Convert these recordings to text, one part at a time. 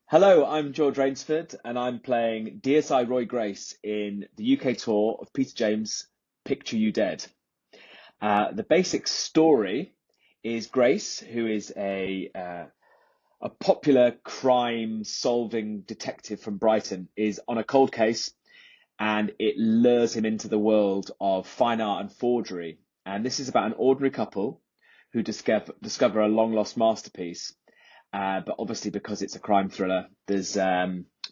Hello, I'm George Rainsford, and I'm playing DSI Roy Grace in the UK tour of Peter James' Picture You Dead. The basic story is Grace, who is a popular crime-solving detective from Brighton, is on a cold case, and it lures him into the world of fine art and forgery. And this is about an ordinary couple who discover a long-lost masterpiece. But obviously, because it's a crime thriller, there's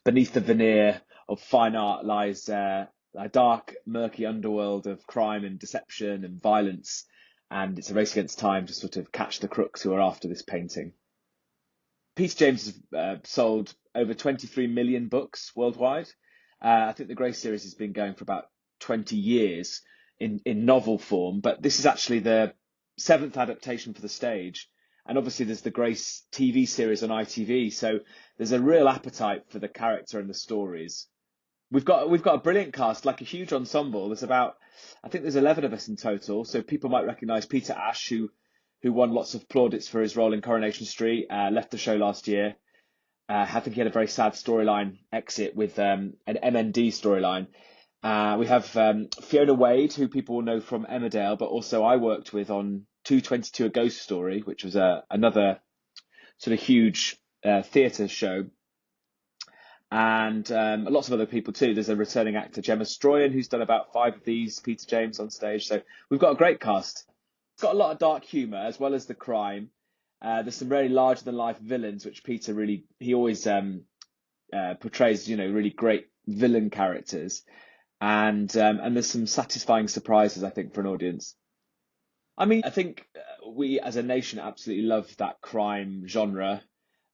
beneath the veneer of fine art lies a dark, murky underworld of crime and deception and violence. And it's a race against time to sort of catch the crooks who are after this painting. Peter James has sold over 23 million books worldwide. I think the Grace series has been going for about 20 years in novel form, but this is actually the seventh adaptation for the stage. And obviously there's the Grace TV series on ITV, so there's a real appetite for the character and the stories. We've got a brilliant cast, like a huge ensemble. I think there's 11 of us in total. So people might recognise Peter Ash, who won lots of plaudits for his role in Coronation Street, left the show last year. I think he had a very sad storyline exit with an MND storyline. We have Fiona Wade, who people will know from Emmerdale, but also I worked with on 222 A Ghost Story, which was another sort of huge theatre show. And lots of other people too. There's a returning actor, Gemma Stroyan, who's done about 5 of these Peter James on stage. So we've got a great cast. It's got a lot of dark humour as well as the crime. There's some very larger than life villains, which Peter he always portrays, really great villain characters. And there's some satisfying surprises, I think, for an audience. I mean, I think we as a nation absolutely love that crime genre.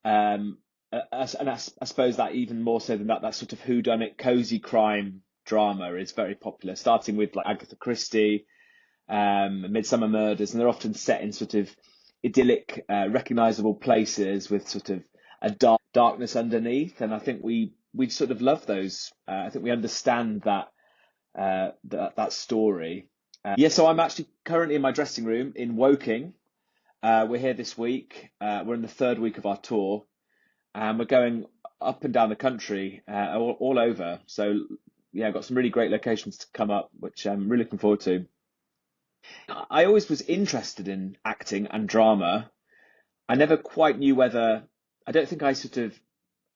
And I suppose that even more so than that sort of whodunit, cozy crime drama is very popular, starting with like Agatha Christie, Midsummer Murders, and they're often set in sort of idyllic, recognizable places with sort of a darkness underneath. And I think we sort of love those. I think we understand that story. So I'm actually currently in my dressing room in Woking. We're here this week. We're in the third week of our tour, and we're going up and down the country, all over. So yeah, I've got some really great locations to come up, which I'm really looking forward to. I always was interested in acting and drama. I never quite knew I don't think I sort of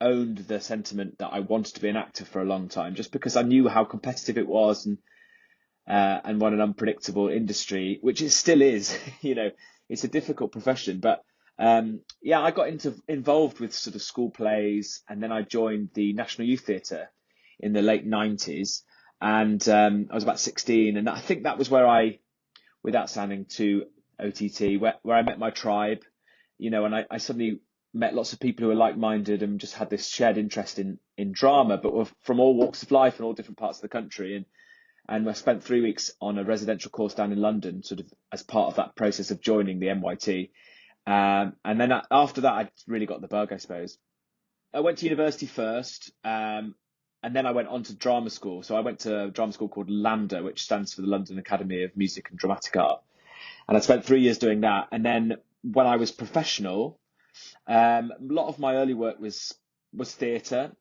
owned the sentiment that I wanted to be an actor for a long time, just because I knew how competitive it was and what an unpredictable industry, which it still is. It's a difficult profession. But I got involved with sort of school plays, and then I joined the National Youth Theatre in the late 90s, and I was about 16, and I think that was where without sounding too OTT, where I met my tribe, and I suddenly met lots of people who were like-minded and just had this shared interest in drama, but were from all walks of life and all different parts of the country. And I spent 3 weeks on a residential course down in London, sort of as part of that process of joining the NYT. And then after that, I really got the bug, I suppose. I went to university first, and then I went on to drama school. So I went to a drama school called LAMDA, which stands for the London Academy of Music and Dramatic Art. And I spent 3 years doing that. And then when I was professional, a lot of my early work was theatre,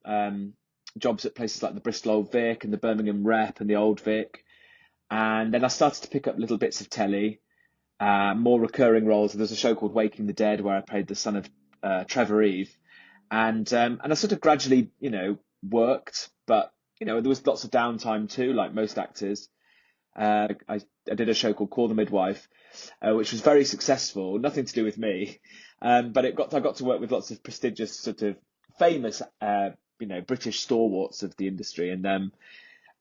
jobs at places like the Bristol Old Vic and the Birmingham Rep and the Old Vic. And then I started to pick up little bits of telly, more recurring roles. There's a show called Waking the Dead where I played the son of Trevor Eve. And I sort of gradually, worked, but, there was lots of downtime too, like most actors. I did a show called Call the Midwife, which was very successful, nothing to do with me. But I got to work with lots of prestigious, sort of famous, British stalwarts of the industry. And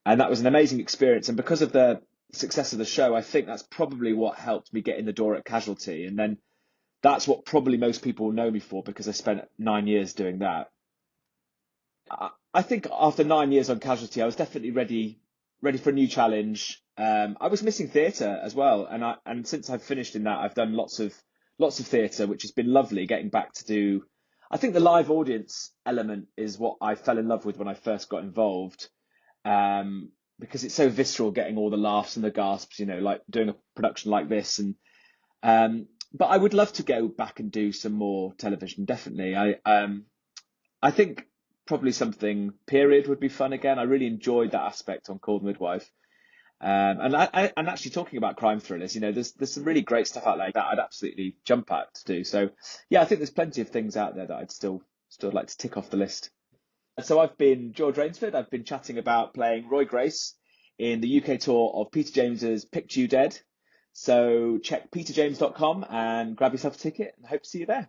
that was an amazing experience. And because of the success of the show, I think that's probably what helped me get in the door at Casualty. And then that's what probably most people know me for, because I spent 9 years doing that. I think after 9 years on Casualty, I was definitely ready for a new challenge. I was missing theatre as well, and since I've finished in that, I've done lots of theatre, which has been lovely. Getting back to do, I think the live audience element is what I fell in love with when I first got involved, because it's so visceral, getting all the laughs and the gasps, like doing a production like this. And but I would love to go back and do some more television. Definitely, I think probably something period would be fun again. I really enjoyed that aspect on Called Midwife. And actually talking about crime thrillers, there's some really great stuff out there that I'd absolutely jump at to do. So yeah, I think there's plenty of things out there that I'd still like to tick off the list. So I've been George Rainsford. I've been chatting about playing Roy Grace in the UK tour of Peter James's Picture You Dead. So check peterjames.com and grab yourself a ticket, and I hope to see you there.